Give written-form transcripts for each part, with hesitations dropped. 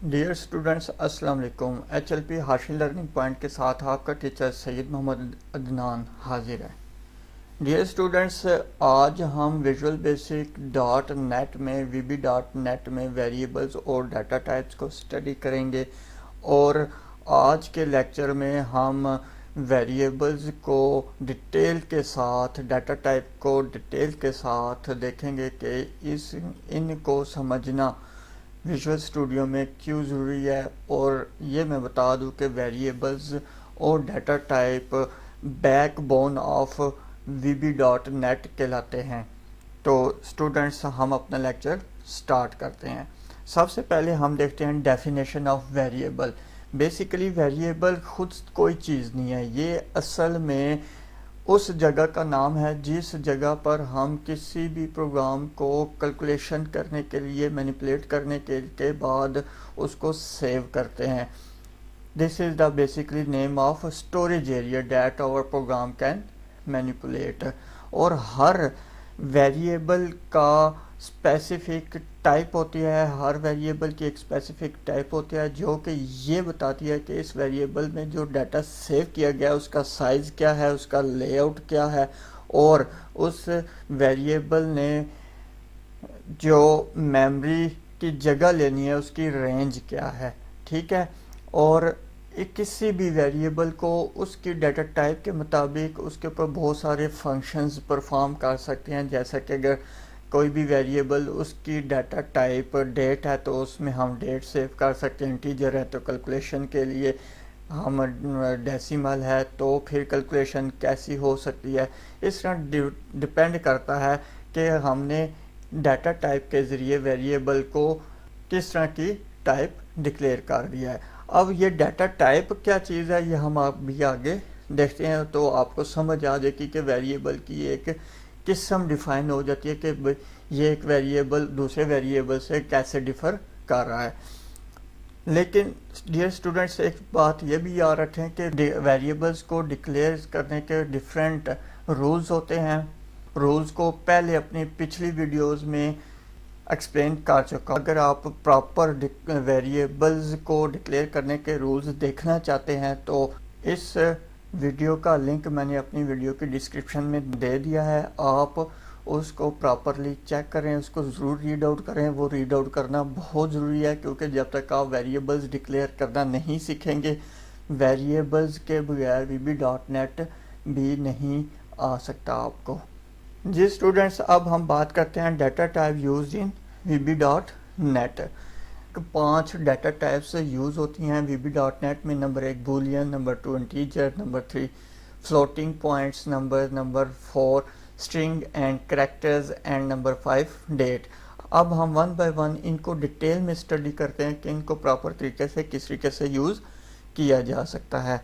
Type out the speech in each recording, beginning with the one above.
Dear students السلام علیکم۔ H L P حاصل لرننگ پوائنٹ کے ساتھ آپ کا ٹیچر سید محمد عدنان حاضر ہے۔ ڈیئر اسٹوڈنٹس، آج ہم ویژول بیسک ڈاٹ نیٹ میں وی بی ڈاٹ نیٹ میں ویریبلز اور ڈیٹا ٹائپس کو اسٹڈی کریں گے، اور آج کے لیکچر میں ہم ویریبلز کو ڈیٹیل کے ساتھ، ڈیٹا ٹائپ کو ڈیٹیل کے ساتھ دیکھیں گے کہ ان کو سمجھنا ویژول اسٹوڈیو میں کیوں ضروری ہے، اور یہ میں بتا دوں کہ ویریبلز اور data type backbone of V B dot net کہلاتے ہیں۔ تو اسٹوڈنٹس، ہم اپنا لیکچر سٹارٹ کرتے ہیں۔ سب سے پہلے ہم دیکھتے ہیں definition of variable. Basically variable خود کوئی چیز نہیں ہے، یہ اصل میں اس جگہ کا نام ہے جس جگہ پر ہم کسی بھی پروگرام کو کیلکولیشن کرنے کے لیے، مینیپولیٹ کرنے کے بعد اس کو سیو کرتے ہیں۔ This is the basically name of storage area that our program can manipulate. اور ہر ویریبل کا اسپیسیفک ٹائپ ہوتی ہے، ہر ویریبل کی ایک اسپیسیفک ٹائپ ہوتی ہے جو کہ یہ بتاتی ہے کہ اس ویریبل میں جو ڈیٹا سیو کیا گیا ہے اس کا سائز کیا ہے، اس کا لے آؤٹ کیا ہے، اور اس ویریبل نے جو میموری کی جگہ لینی ہے اس کی رینج کیا ہے، ٹھیک ہے۔ اور کسی بھی ویریبل کو اس کی ڈیٹا ٹائپ کے مطابق اس کے اوپر بہت سارے فنکشنز پرفارم کر سکتے ہیں، جیسا کہ اگر کوئی بھی ویریبل اس کی ڈیٹا ٹائپ ڈیٹ ہے تو اس میں ہم ڈیٹ سیو کر سکتے ہیں، انٹیجر ہے تو کیلکولیشن کے لیے، ہم ڈیسیمل ہے تو پھر کیلکولیشن کیسی ہو سکتی ہے۔ اس طرح ڈپینڈ کرتا ہے کہ ہم نے ڈیٹا ٹائپ کے ذریعے ویریبل کو کس طرح کی ٹائپ ڈکلیئر کر دیا ہے۔ اب یہ ڈیٹا ٹائپ کیا چیز ہے یہ ہم بھی آگے دیکھتے ہیں، تو آپ کو سمجھ آ جائے گی کہ ویریبل کی ایک قسم ڈیفائن ہو جاتی ہے کہ یہ ایک ویریبل دوسرے ویریبل سے کیسے ڈیفر کر رہا ہے۔ لیکن ڈیئر اسٹوڈنٹس، ایک بات یہ بھی یاد رکھیں کہ ویریبلس کو ڈکلیئر کرنے کے ڈیفرنٹ رولز ہوتے ہیں۔ رولز کو پہلے اپنی پچھلی ویڈیوز میں ایکسپلین کر چکا۔ اگر آپ پراپر ویریبلز کو ڈکلیئر کرنے کے رولز دیکھنا چاہتے ہیں تو اس ویڈیو کا لنک میں نے اپنی ویڈیو کی ڈسکرپشن میں دے دیا ہے، آپ اس کو پراپرلی چیک کریں، اس کو ضرور ریڈ آؤٹ کریں۔ وہ ریڈ آؤٹ کرنا بہت ضروری ہے، کیونکہ جب تک آپ ویریبلز ڈکلیئر کرنا نہیں سیکھیں گے، ویریبلز کے بغیر وی بی ڈاٹ نیٹ بھی نہیں آ سکتا آپ کو۔ جی اسٹوڈنٹس، اب ہم بات کرتے ہیں data type used in V B dot net. 5 data types use ہوتی ہیں وی بی ڈاٹ نیٹ میں۔ Number 1 Boolean, number 2 integer, number 3 floating points, number 4 string and characters, and number 5 date. اب ہم 1 بائی 1 ان کو ڈیٹیل میں study کرتے ہیں کہ ان کو پراپر طریقے سے کس طریقے سے یوز کیا جا سکتا ہے۔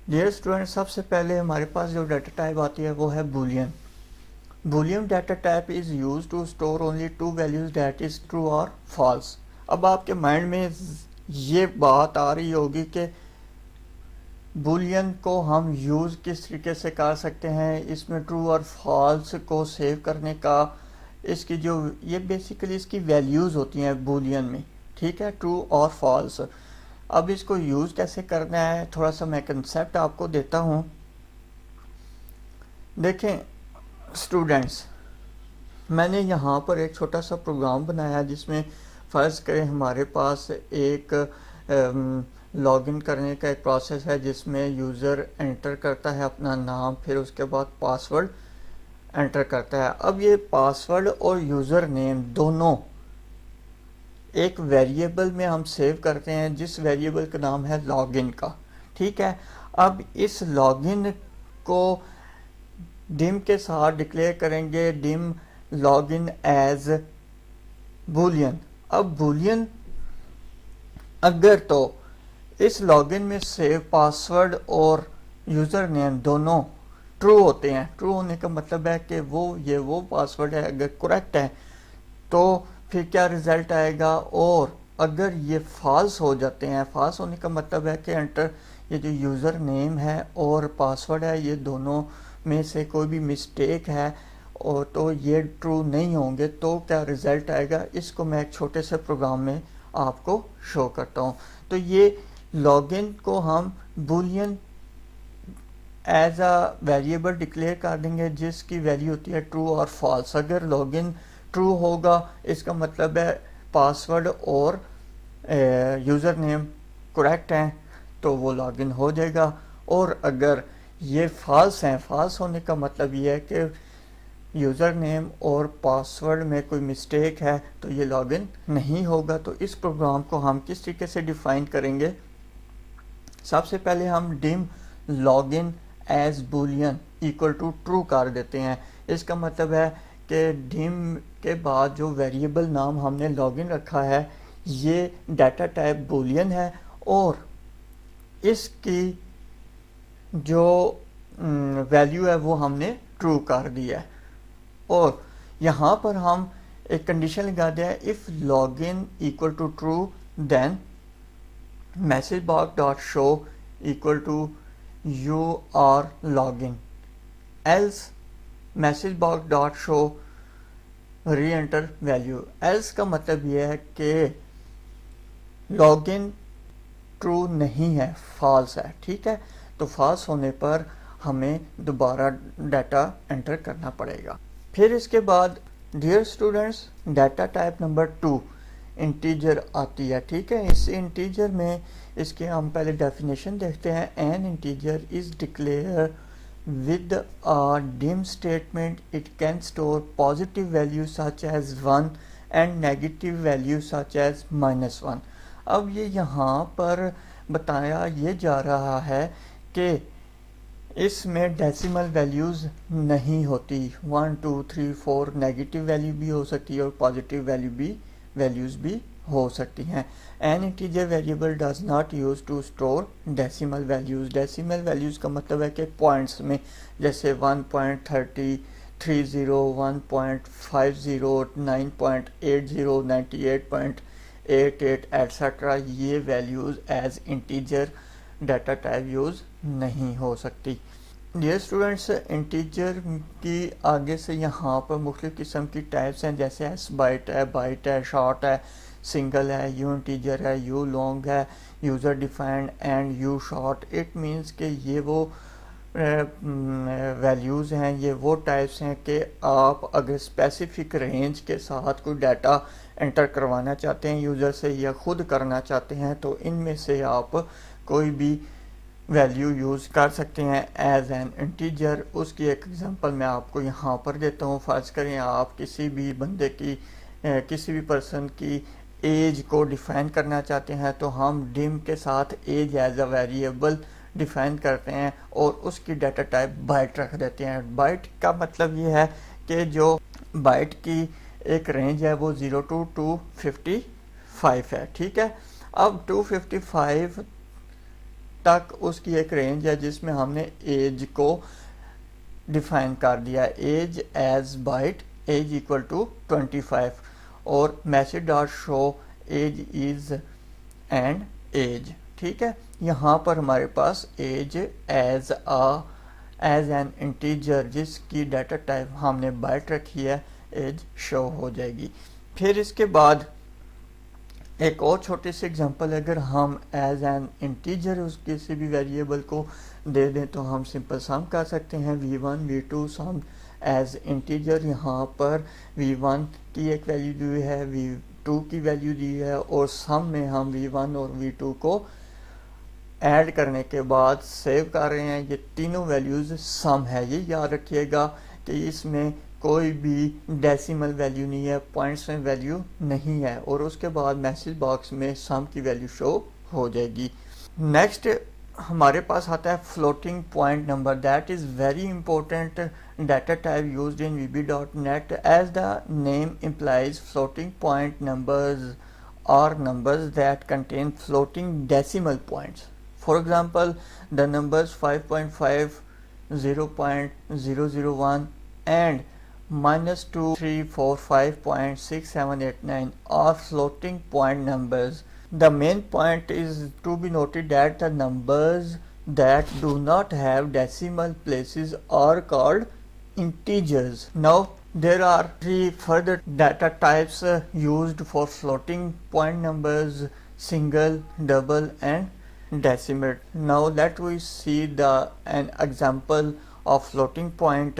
ڈیئر اسٹوڈنٹ، سب سے پہلے ہمارے پاس جو ڈیٹا ٹائپ آتی ہے وہ ہے Boolean. Boolean data type is used to store only 2 values, that is true or false۔ اب آپ کے مائنڈ میں یہ بات آ رہی ہوگی کہ بولین کو ہم یوز کس طریقے سے کر سکتے ہیں، اس میں ٹرو اور فالس کو سیو کرنے کا، اس کی جو یہ بیسیکلی اس کی ویلیوز ہوتی ہیں بولین میں، ٹھیک ہے، ٹرو اور فالس۔ اب اس کو یوز کیسے کرنا ہے، تھوڑا سا میں کنسیپٹ آپ کو دیتا ہوں۔ دیکھیں اسٹوڈنٹس، میں نے یہاں پر ایک چھوٹا سا پروگرام بنایا جس میں فرض کریں ہمارے پاس ایک لاگ ان کرنے کا ایک پروسیس ہے جس میں یوزر انٹر کرتا ہے اپنا نام، پھر اس کے بعد پاسورڈ انٹر کرتا ہے۔ اب یہ پاسورڈ اور یوزر نیم دونوں ایک ویریبل میں ہم سیو کرتے ہیں جس ویریبل کا نام ہے لاگ ان کا، ٹھیک ہے۔ اب اس لاگ ان کو ڈم کے ساتھ ڈکلیئر کریں گے، dim log in as Boolean. اب بولین اگر تو اس لاگ ان میں سیو پاسورڈ اور یوزر نیم دونوں ٹرو ہوتے ہیں، ٹرو ہونے کا مطلب ہے کہ وہ پاسورڈ ہے، اگر کریکٹ ہے تو پھر کیا رزلٹ آئے گا، اور اگر یہ فالس ہو جاتے ہیں، فالس ہونے کا مطلب ہے کہ انٹر یہ جو یوزر نیم ہے اور پاسورڈ ہے یہ دونوں میں سے کوئی بھی مسٹیک ہے اور تو یہ ٹرو نہیں ہوں گے، تو کیا رزلٹ آئے گا۔ اس کو میں ایک چھوٹے سے پروگرام میں آپ کو شو کرتا ہوں. تو یہ لاگ ان کو ہم Boolean as a variable declare کر دیں گے جس کی ویلیو ہوتی ہے ٹرو اور فالس. اگر لاگ ان ٹرو ہوگا اس کا مطلب ہے پاسورڈ اور یوزر نیم کریکٹ ہیں تو وہ لاگ ان ہو جائے گا. اور اگر یہ فالس ہیں، فالس ہونے کا مطلب یہ ہے کہ یوزر نیم اور پاسورڈ میں کوئی مسٹیک ہے تو یہ لاگ ان نہیں ہوگا. تو اس پروگرام کو ہم کس طریقے سے ڈیفائن کریں گے؟ سب سے پہلے ہم dim log in as Boolean equal to true کر دیتے ہیں. اس کا مطلب ہے کہ ڈم کے بعد جو ویریبل نام ہم نے لاگ ان رکھا ہے یہ ڈیٹا ٹائپ بولین ہے اور اس کی جو ویلیو ہے وہ ہم نے ٹرو کر دیا ہے. اور یہاں پر ہم ایک کنڈیشن لگا دیا ہے if log in equal to true then message box dot show equal to you are log in else message box dot show reenter value. Else کا مطلب یہ ہے کہ لاگ ان ٹرو نہیں ہے، فالس ہے. ٹھیک ہے، تو فالس ہونے پر ہمیں دوبارہ ڈیٹا انٹر کرنا پڑے گا. پھر اس کے بعد dear students data type number 2 integer آتی ہے. ٹھیک ہے، اس انٹیجر میں اس کے ہم پہلے ڈیفینیشن دیکھتے ہیں. An integer is declare with a dim statement. It can store positive values such as 1 and negative values such as -1. اب یہ یہاں پر بتایا یہ جا رہا ہے کہ اس میں ڈیسیمل ویلیوز نہیں ہوتی. 1 2 3 4 نیگیٹو ویلیو بھی ہو سکتی ہے اور پازیٹیو ویلیوز بھی ہو سکتی ہیں. An integer variable does not use to store decimal values. Decimal values کا مطلب ہے کہ پوائنٹس میں جیسے 1.30 30 1.50 9.80 98.88 ایٹسٹرا یہ values as integer data type use نہیں ہو سکتی. ڈیئر اسٹوڈنٹس انٹیجر کی آگے سے یہاں پر مختلف قسم کی ٹائپس ہیں جیسے ایس بائٹ ہے شارٹ ہے سنگل ہے یو انٹیجر ہے یو لانگ ہے user defined and you short. It means کہ یہ وہ ویلیوز ہیں، یہ وہ ٹائپس ہیں کہ آپ اگر اسپیسیفک رینج کے ساتھ کوئی ڈیٹا انٹر کروانا چاہتے ہیں یوزر سے یا خود کرنا چاہتے ہیں تو ان میں سے آپ کوئی بھی ویلیو یوز کر سکتے ہیں ایز این انٹیجر. اس کی ایک ایگزامپل میں آپ کو یہاں پر دیتا ہوں. فرض کریں آپ کسی بھی بندے کی کسی بھی پرسن کی ایج کو ڈیفائن کرنا چاہتے ہیں تو ہم ڈم کے ساتھ age as a variable define کرتے ہیں اور اس کی ڈیٹا ٹائپ بائٹ رکھ دیتے ہیں. بائٹ کا مطلب یہ ہے کہ جو بائٹ کی ایک رینج ہے وہ 0 to 255 ہے. ٹھیک ہے، اب 255 تک اس کی ایک رینج ہے جس میں ہم نے ایج کو ڈیفائن کر دیا ہے. Age as byte age equal to 25 اور message dot show age is and age. ٹھیک ہے، یہاں پر ہمارے پاس ایج ایز این انٹیجر جس کی ڈیٹا ٹائپ ہم نے بائٹ رکھی ہے ایج شو ہو جائے گی. پھر اس کے بعد ایک اور چھوٹی سی ایگزامپل اگر ہم ایز این انٹیجر اس کسی بھی ویریبل کو دے دیں تو ہم سمپل سم کر سکتے ہیں. v1 v2 سم ایز انٹیجر. یہاں پر v1 کی ایک ویلیو دی ہے v2 کی ویلیو دی ہے اور سم میں ہم v1 اور v2 کو ایڈ کرنے کے بعد سیو کر رہے ہیں. یہ تینوں ویلیوز سم ہے. یہ یاد رکھیے گا کہ اس میں کوئی بھی ڈیسیمل ویلیو نہیں ہے، پوائنٹس میں ویلیو نہیں ہے اور اس کے بعد میسج باکس میں سم کی ویلیو شو ہو جائے گی. نیکسٹ ہمارے پاس آتا ہے floating point number. That is very important data type used in VB.NET. As the name implies floating point numbers are numbers that contain floating decimal points. For example, the numbers 5.5, 0.001 and -2, 3, 4, 5.6789 are floating point numbers. The main point is to be noted that the numbers that do not have decimal places are called integers. Now There are three further data types used for floating point numbers: single, double and decimal. Now let we see an example of floating point.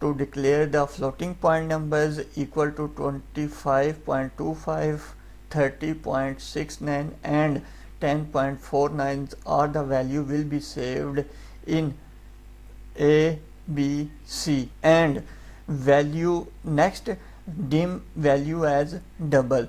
to declare the floating point numbers equal to 25.25, 30.69 and 10.49 are the value will be saved in A, B, C. And value next, dim value as double.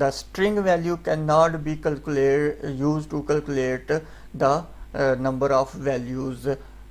the string value cannot be used to calculate the number of values.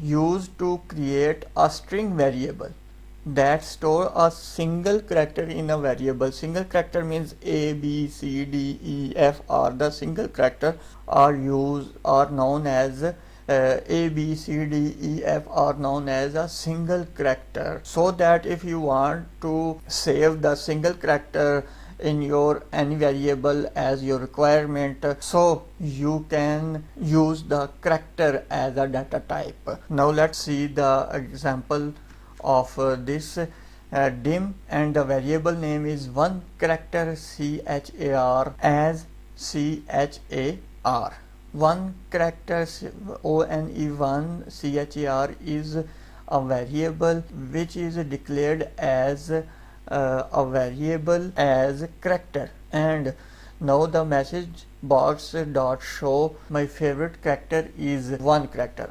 used to create a string variable that store a single character in a variable. Single character means A, B, C, D, E, F are the single character are known as A, B, C, D, E, F are known as a single character. So that if you want to save the single character in your any variable as your requirement, so you can use the character as a data type. Now let's see the example of this. Dim and the variable name is one character char as char. One character one char is a variable which is declared as a variable as character. And now the message box dot show my favorite character is one character.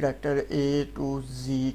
character A to Z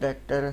character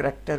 character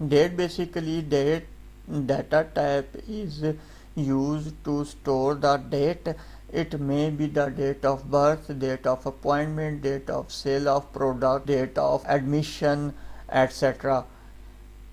Date basically data type is used to store the date. It may be the date of birth, date of appointment, date of sale of product, date of admission, etc.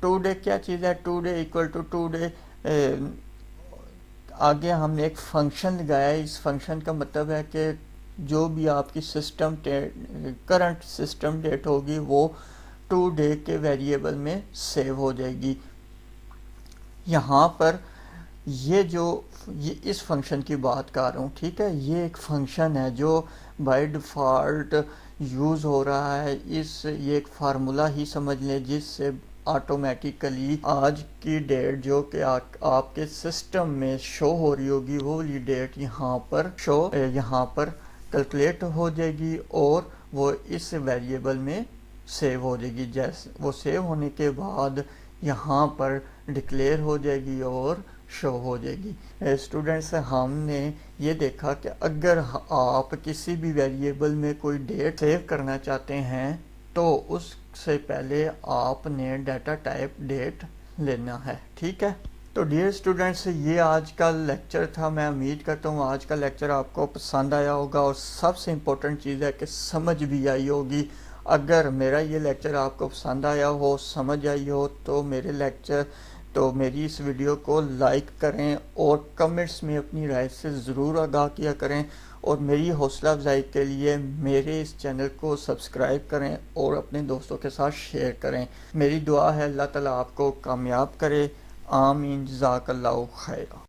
Today کیا چیز ہے؟ Today equal today, آگے ہم نے ایک function لگایا ہے. اس function کا مطلب ہے کہ جو بھی آپ کی سسٹم کرنٹ سسٹم ڈیٹ ہوگی وہ ٹو ڈے کے ویریبل میں سیو ہو جائے گی. یہاں پر یہ اس فنکشن کی بات کر رہا ہوں، ٹھیک ہے. یہ ایک فنکشن ہے جو بائی ڈیفالٹ یوز ہو رہا ہے. یہ ایک فارمولا ہی سمجھ لیں جس سے آٹومیٹیکلی آج کی ڈیٹ جو کہ آپ کے سسٹم میں شو ہو رہی ہوگی وہ والی ڈیٹ یہاں پر کیلکولیٹ ہو جائے گی اور وہ اس ویریبل میں سیو ہو جائے گی. جیسے وہ سیو ہونے کے بعد یہاں پر ڈکلیئر ہو جائے گی اور شو ہو جائے گی. اسٹوڈنٹس، ہم نے یہ دیکھا کہ اگر آپ کسی بھی ویریبل میں کوئی ڈیٹ سیو کرنا چاہتے ہیں تو اس سے پہلے آپ نے ڈیٹا ٹائپ ڈیٹ لینا ہے، ٹھیک ہے. تو ڈیئر اسٹوڈنٹس، یہ آج کا لیکچر تھا. میں امید کرتا ہوں آج کا لیکچر آپ کو پسند آیا ہوگا اور سب سے امپورٹنٹ چیز ہے کہ سمجھ بھی آئی ہوگی. اگر میرا یہ لیکچر آپ کو پسند آیا ہو، سمجھ آئی ہو تو میری اس ویڈیو کو لائک کریں اور کمنٹس میں اپنی رائے سے ضرور آگاہ کیا کریں، اور میری حوصلہ افزائی کے لیے میرے اس چینل کو سبسکرائب کریں اور اپنے دوستوں کے ساتھ شیئر کریں. میری دعا ہے اللہ تعالیٰ آپ کو کامیاب کرے. آمین. جزاک اللہ خیر.